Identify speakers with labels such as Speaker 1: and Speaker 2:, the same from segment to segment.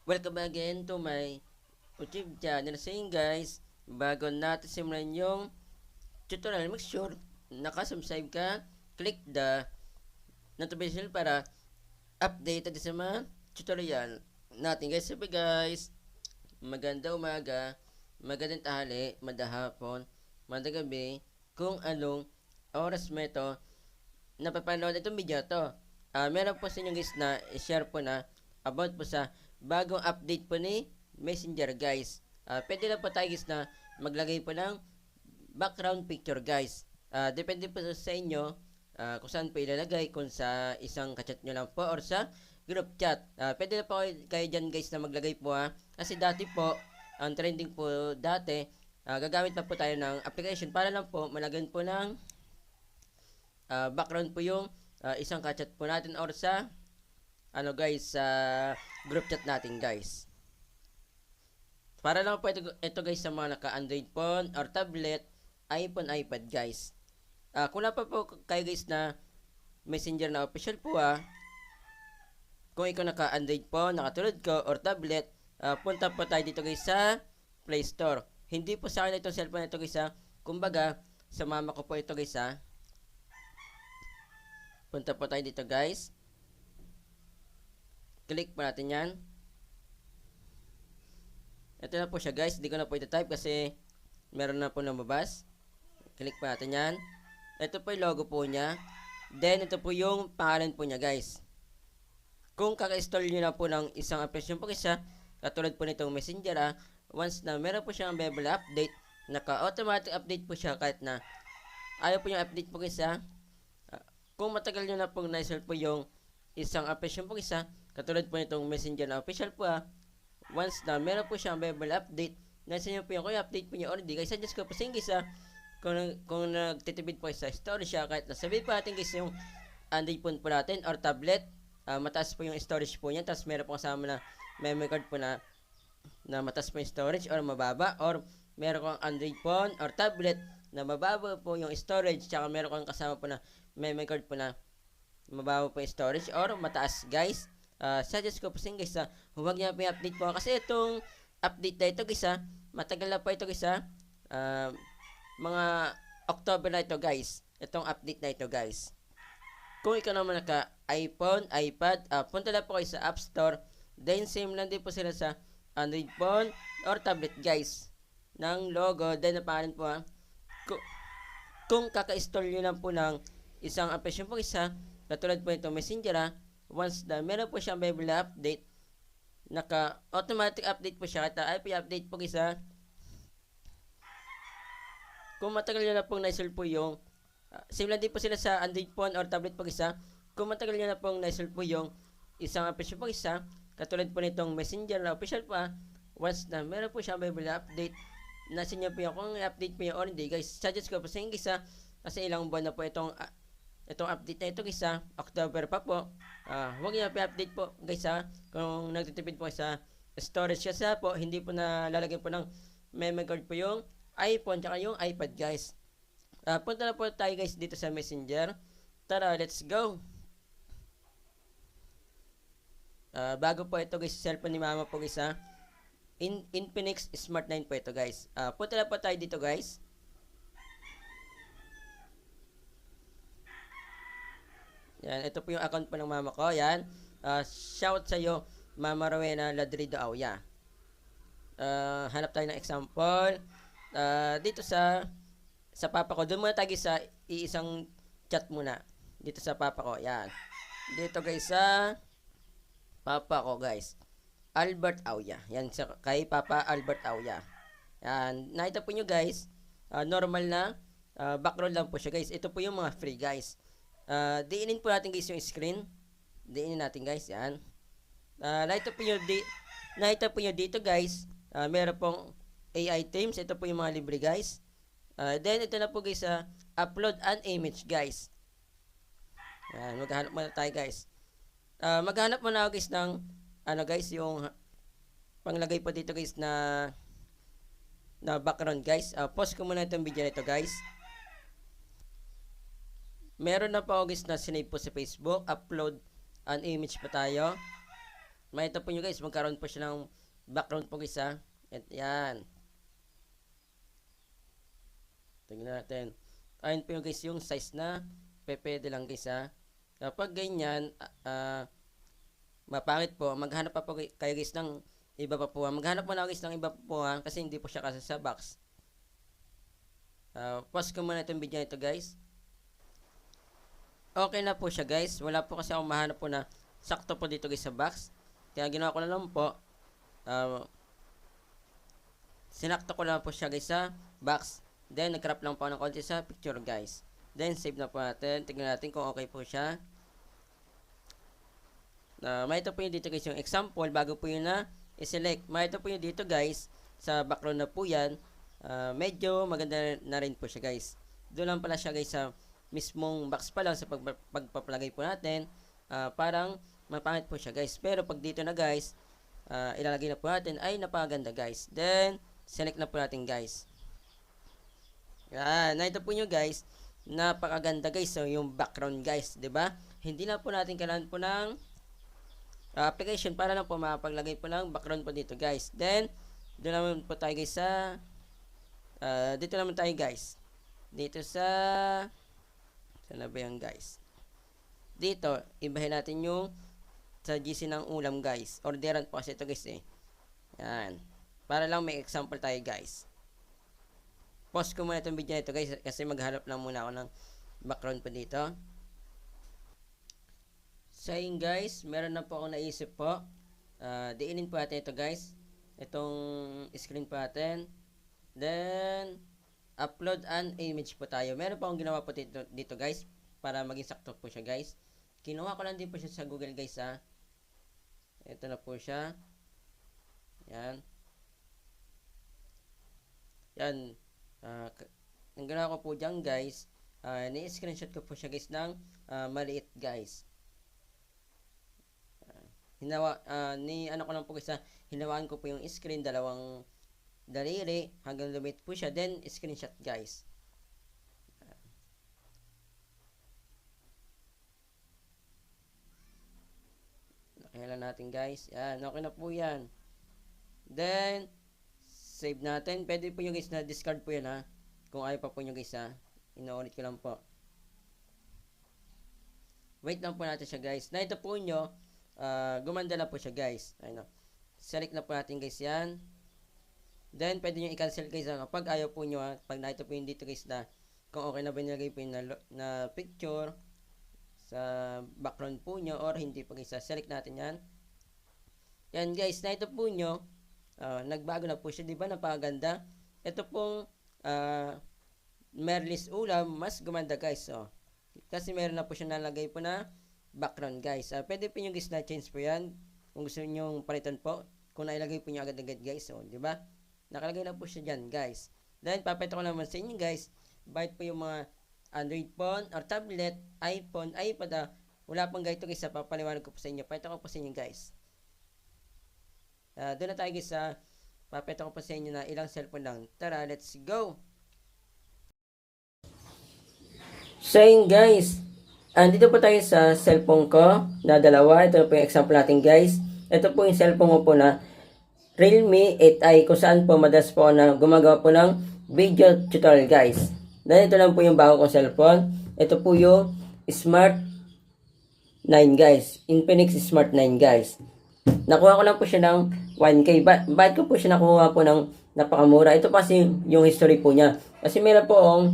Speaker 1: Welcome again to my YouTube channel. So yun guys, bago natin simulan yung tutorial, make sure nakasubscribe ka, click the notification para updated sa mga tutorial natin guys. Sabi guys, maganda umaga, magandang tanghali, madahapon, madagabi, kung anong oras mo ito napapanood itong video to. Meron po sa inyo guys na i-share po na about po sa bagong update po ni Messenger guys. Pwede na po tayo guys na maglagay po ng background picture guys. Depende po sa inyo kung saan po ilalagay, kung sa isang kachat nyo lang po or sa group chat. Pwede na po kayo dyan guys na maglagay po kasi dati po ang trending po dati, gagamit na po tayo ng application para lang po malagyan po ng background po yung isang kachat po natin or sa guys sa group chat natin guys. Para lang po ito guys sa mga naka Android phone or tablet, iPhone, iPad guys. Kung na pa po kayo guys na Messenger na official po kung ikaw naka Android phone, nakatulad ko or tablet, punta po tayo dito guys sa Play Store. Hindi po sa akin itong cellphone ito guys kumbaga sa mama ko po ito guys Punta po tayo dito guys. Click po natin yan. Ito na po siya guys. Hindi ko na po ito-type kasi meron na po lumabas. Click po natin yan. Ito po yung logo po niya. Then ito po yung pangalan po niya guys. Kung kaka-install nyo na po ng isang application po isa, katulad po nitong Messenger once na meron po siyang available update, naka-automatic update po siya kahit na ayaw po yung update po isa. Kung matagal nyo na pong na-install po yung isang application po isa, katulad po nitong Messenger na official po once na meron po siyang available update, nasa nyo po yung kung update po niya already guys, suggest ko po sa guys kung nagtitipid po sa storage kahit nasabi pa natin guys yung Android phone po natin or tablet, mataas po yung storage po niya, tapos meron po kasama na memory card po na mataas po yung storage or mababa, or meron kang Android phone or tablet na mababa po yung storage, tsaka meron kang kasama po na memory card po na mababa po yung storage or mataas guys. Suggest ko po sa guys huwag niya po i-update po kasi itong update na ito guys matagal na po ito guys mga October na ito guys, itong update na ito guys. Kung ikaw naman naka iPhone, iPad, punta lang po kayo sa App Store, then same lang din po sila sa Android phone or tablet guys ng logo, then na pangalan po kung kaka-install nyo lang po ng isang application po isa, katulad po itong Messenger once na meron po siyang available update, naka-automatic update po siya, kaya IP update po isa. Kung matagal nyo na pong na-install po yung same lang din po sila sa Android phone or tablet po isa. Kung matagal nyo na pong na-install po yung isang application po isa, katulad po nitong Messenger na official po once na meron po siyang available update, nasa nyo po yung kung i-update po yung or hindi guys. Suggest ko po sa inyo guys kasi ilang buwan na po itong update na ito guys October pa po. Huwag niyo i-update po guys kung nagtitipid po sa storage kasi po hindi po na lalagyan po ng memory card po yung iPhone tsaka yung iPad guys. Punta na po tayo guys dito sa Messenger. Tara, let's go. Bago po ito guys, cellphone ni mama po guys Infinix Smart 9 po ito guys. Punta na po tayo dito guys. Yan, ito po yung account po ng mama ko. Yan. Shout sa iyo, Mama Rowena Ladrido Auya. Hanap tayo ng example. Dito sa papa ko. Doon muna tayo sa iisang chat muna. Dito sa papa ko. Yan. Dito guys sa papa ko guys. Albert Auya. Yan kay Papa Albert Auya. Yan. Nakita po nyo guys. Normal na background lang po siya guys. Ito po yung mga free guys. Diinin po natin guys yung screen. Diinin natin guys. Yan. Nakita po nyo dito guys. Meron pong AI themes. Ito po yung mga libre guys. Then ito na po guys upload an image guys. Yan. Maghanap muna tayo guys. Maghanap muna ako guys ng guys yung panglagay po dito guys na background guys. Pause ko muna itong video nito guys. Meron na po ako guys na sinave po sa Facebook. Upload an image pa tayo. makita po nyo guys, magkaroon po siya ng background po guys ha. At yan. Tingnan natin. Ayun po yung guys yung size na pwede lang guys ha. Kapag ganyan, mapangit po, maghanap pa po kayo guys ng iba pa po. Maghanap mo na guys ng iba pa po ha, kasi hindi po siya kasi sa box. Pause ko muna itong video nito guys. Okay na po siya guys. Wala po kasi akong mahanap po na sakto po dito guys sa box. Kaya ginawa ko na lang po. Sinakto ko lang po siya guys sa box. Then nag-crop lang po ng konti sa picture guys. Then save na po natin. Tignan natin kung okay po siya. Makita po yun dito guys yung example bago po yun na i-select. Makita po yun dito guys sa background na po yan. Medyo maganda na rin po siya guys. Doon lang pala siya guys sa mismong box pa lang sa pagpapalagay po natin. Parang mapangit po siya guys. Pero pag dito na guys, ilalagay na po natin ay napakaganda guys. Then select na po natin guys. Yan, nakita po nyo guys, napakaganda guys. So yung background guys, 'di ba? Hindi na po natin kailangan po ng application para lang po makapaglagay po ng background po dito guys. Then doon naman po tayo guys sa dito naman tayo guys. Dito sa saan na ba yan guys? Dito, ibahin natin yung sa GC ng ulam guys. Orderan po kasi ito guys eh. Yan. Para lang may example tayo guys. Pause ko muna itong video nito guys kasi maghanap lang muna ako ng background po dito. So yun guys, meron na po ako naisip po. Diinin po natin ito guys. Itong screen po natin. Then upload an image po tayo. Meron po akong ginawa po dito guys para maging sakto po siya guys. Kinuha ko lang din po siya sa Google guys ha. Ito na po siya. Yan. Yan. Ang ginawa ko po dyan guys, ni-screenshot ko po siya guys ng maliit guys. Ano ko lang po guys, hinawaan ko po yung screen, dalawang daliri hanggang lumit po siya, then screenshot guys. Nakihalan natin guys. Yan, okay na po yan. Then save natin. Pwede po yung guys na discard po yan ha. Kung ayaw pa po nyo guys ha. Inuulit ko lang po. Wait lang po natin siya guys. Na ito po nyo, gumanda na po siya guys. Ayun, select na po natin guys yan. Then pwede nyo i-cancel guys ha. Pag ayaw po nyo ha. Pag nakita po yung dito guys na kung okay na ba nilagay po yung na picture sa background po nyo or hindi po guys ha. Select natin yan. Yan guys. Na ito po nyo. Nagbago na po siya, di ba? Napakaganda. Ito pong Merlis ulam, mas gumanda guys. Kasi meron na po siya nalagay po na background guys. Pwede po nyo guys na change po yan. Kung gusto nyo palitan po. Kung nailagay po nyo agad-agad guys. Di ba? Nakalagay na po siya dyan guys. Then papakita ko naman sa inyo guys. Bakit po yung mga Android phone or tablet, iPhone, iPad. Wala pang ganito guys. Papaliwanag ko po sa inyo. Pakita ko po sa inyo guys. Doon na tayo guys sa papeta ko pa sa inyo na ilang cellphone lang. Tara, let's go! So yun guys, andito po tayo sa cellphone ko na dalawa. Ito po yung example natin guys. Ito po yung cellphone ko po na Realme 8i kung saan po madalas po na gumagawa po ng video tutorial guys. Then ito lang po yung bago kong cellphone. Ito po yung Smart 9 guys. Infinix Smart 9 guys. Nakuha ko lang po siya ng 1K. Bakit ko po siya nakuha po ng napakamura? Ito kasi yung history po niya. Kasi meron po akong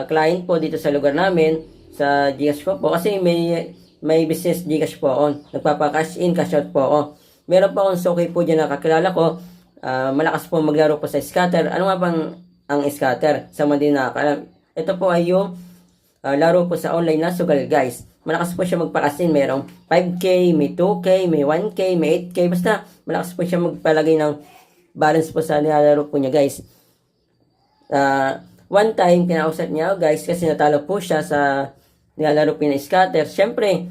Speaker 1: client po dito sa lugar namin, sa Gcash ko po. Kasi may business Gcash po ako. Nagpapa-cash in, cash out po ako. Meron po akong suki po dyan na kakilala ko. Malakas po maglaro po sa scatter. Ano nga bang ang scatter? Sa mga din nakakalam. Ito po ay yung laro po sa online na sugal guys. Malakas po siya magpa-cash-in. Merong 5K, may 2K, may 1K, may 8K. Basta malakas po siya magpalagay ng balance po sa nilalaro po niya guys. One time, kinausap niya guys kasi natalo po siya sa nilalaro po niya scatter. Siyempre,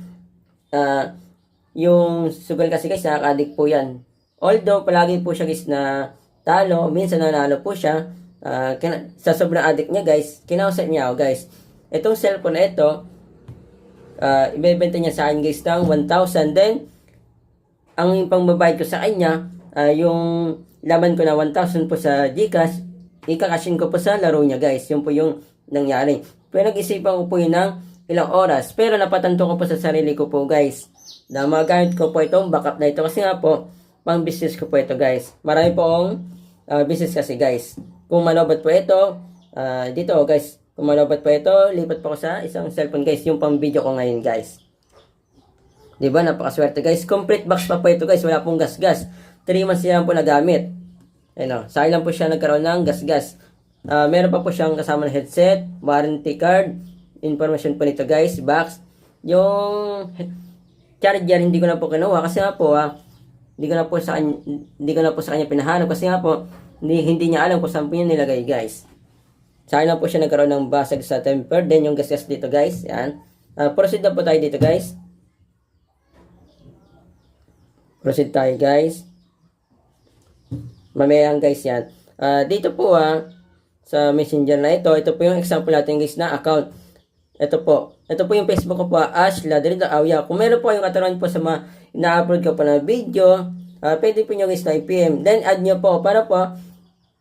Speaker 1: yung sugal kasi guys, nakaka-addict po yan. Although, palagi po siya guys na talo, minsan nanalo po siya. Sa sobrang addict niya guys, kinausap niya guys. Itong cellphone na ito, ibebenta niya sa akin guys ng 1,000. Then ang pangbabayad ko sa kanya, yung laban ko na 1,000 po sa GCash, ikakashin ko po sa laro niya guys. Yun po yung nangyari. Pero nag-isipan ko po yun ng ilang oras. Pero napatanto ko po sa sarili ko po guys, na magamit ko po itong backup na ito. Kasi nga po, pang business ko po ito guys. Marami po akong business kasi guys. Kung malobat po ito, dito guys, kung malobat po ito, lipat po ko sa isang cellphone guys. Yung pang video ko ngayon guys. Diba? Napakaswerte guys. Complete box pa po ito guys. Wala pong gas-gas. 3 months yan po nagamit. Ayun, sa ilan po siya nagkaroon ng gas-gas. Meron pa po siyang kasama na headset, warranty card, information po nito guys, box. Yung charger hindi ko na po kinuha kasi nga po hindi ko na po sa kanya pinahanap kasi nga po hindi niya alam kung saan po niya nilagay guys. Sa ilan po siya nagkaroon ng basag sa temper, then yung gas-gas dito guys. Yan. Proceed na po tayo dito guys. Proceed tayo guys. Mamaya guys yan. Dito po sa messenger na ito po yung example natin guys na account. Ito po yung Facebook ko po, Ash Ladrido Awya. Kung meron po yung katawan po sa mga ina-upload ko po na video, pwede po nyo guys na i-PM. Then add nyo po para po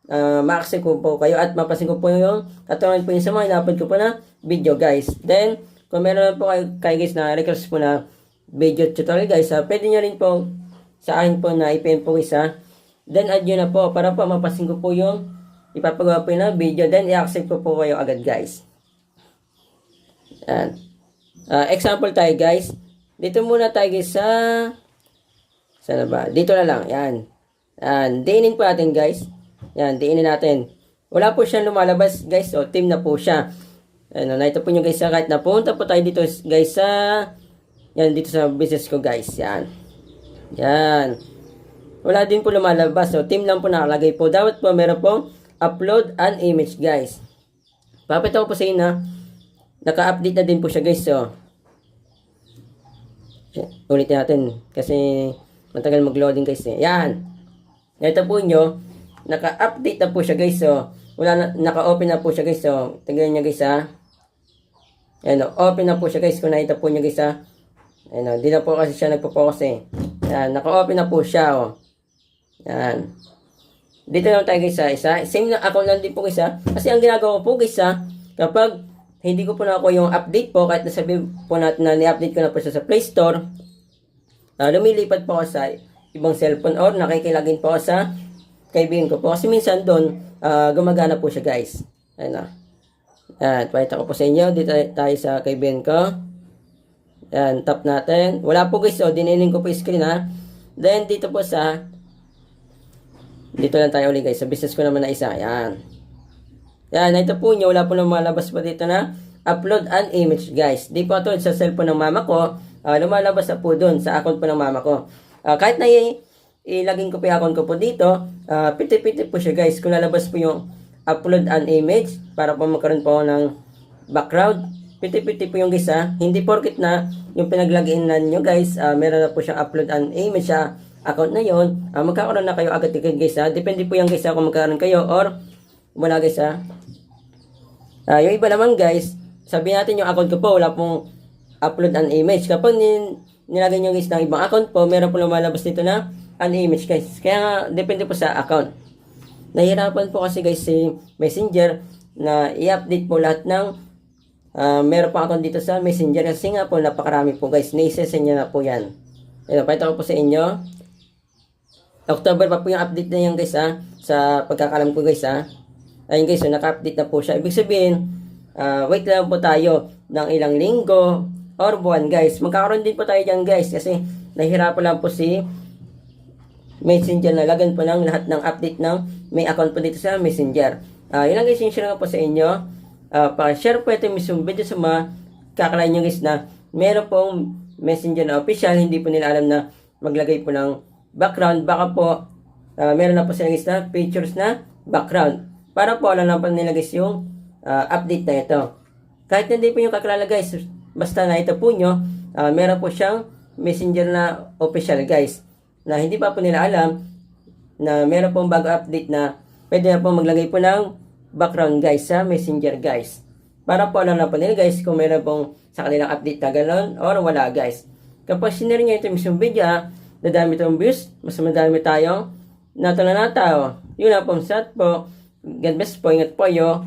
Speaker 1: ma-access ko po kayo at mapasin ko po yung katawan po yung sa mga ina-upload ko po na video guys. Then kung meron po kayo guys na request po na video tutorial guys, pwede nyo rin po sa akin po na i-PM po guys Then add nyo na po para po mapasin ko po yung ipapagawa po na video. Then i-accept ko po kayo agad guys. Yan. Example tayo guys. Dito muna tayo guys sa sana ba? Dito na lang. Yan. Yan. Diinin po natin guys. Yan. Diinin natin. Wala po siyang lumalabas guys. O team na po siya. Ano, na ito po nyo guys kahit napunta po tayo dito guys sa yan dito sa business ko guys. Yan. Yan. Wala din po lumalabas. So, team lang po nakalagay po. Dapat po meron pong upload an image guys. Papita ko po sa inyo na naka-update na din po siya guys. So, ulitin natin. Kasi matagal mag-loading guys. Yan. Ito po nyo. Naka-update na po siya guys. So, naka-open na po siya guys. So, tingnan nyo guys Ayan, open na po siya guys. Kung nakita po nyo guys Ayan, di na po kasi siya nagpo-focus Yan, naka-open na po siya Yan. Dito lang tayo guys isa. Same na account lang din po guys Kasi ang ginagawa ko po guys kapag hindi ko po na ako yung update po, kahit nasabi po natin na ni-update ko na po siya sa Play Store, lumilipat po ako sa ibang cellphone or nakikilagin po ako sa kaibigan ko po. Kasi minsan doon, gumagana po siya guys. Ayan Yan, pakita ko po sa inyo. Dito tayo sa kaibigan ko. Yan, tap natin. Wala po guys, dininin ko po yung screen Then, dito po dito lang tayo ulit guys. Sa business ko naman na isa. Yan. Yan, ito po nyo. Wala po lumalabas po dito na upload an image guys. Di po ito sa cellphone ng mama ko. Lumalabas na po dun sa account po ng mama ko. Kahit na ilagin ko po yung account ko po dito, piti-piti po siya guys. Kung lalabas po yung upload an image para po magkaroon po ng background. Piti-piti po yung guys Hindi porkit na yung pinaglagyan nyo guys, meron na po siyang upload an image account na yon, magkakaroon na kayo agad guys Depende po yung guys kung magkakaroon kayo or wala guys yung iba naman guys, sabihin natin yung account ko po wala pong upload an image. Kapag nilagay nyo guys ng ibang account po, meron po lumalabas dito na an image guys. Kaya nga, depende po sa account. Nahihirapan po kasi guys si Messenger na i-update po lahat ng meron pa account dito sa Messenger kasi nga po napakarami po guys. Naisesend niya na po yan. Ayun, pakita ko po sa inyo. October pa po yung update na yan guys sa pagkakalam ko guys Ayun guys, naka-update na po siya. Ibig sabihin, wait lang po tayo ng ilang linggo or buwan guys. Magkakaroon din po tayo dyan guys kasi nahihirapan lang po si Messenger na lagan po ng lahat ng update ng may account po dito sa Messenger. Yun lang guys yung share ko po sa inyo. Pa-share po ito mismong video sa mga kakalain nyo guys na meron pong Messenger na official. Hindi po nila alam na maglagay po ng background. Baka po meron na po sila guys na pictures na background. Para po alam na po nila guys yung update na ito. Kahit hindi po yung kakilala guys, basta na ito po nyo, meron po siyang Messenger na official guys. Na hindi pa po nila alam na meron pong bago update na pwede na po maglagay po ng background guys sa Messenger guys. Para po alam na po nila guys kung meron pong sa kanilang update na gano'n or wala guys. Kapag sinare nyo ito mismong video, dadami itong views, mas madami tayong natunanataw. Yun na po, sa po. God bless po, ingat po kayo.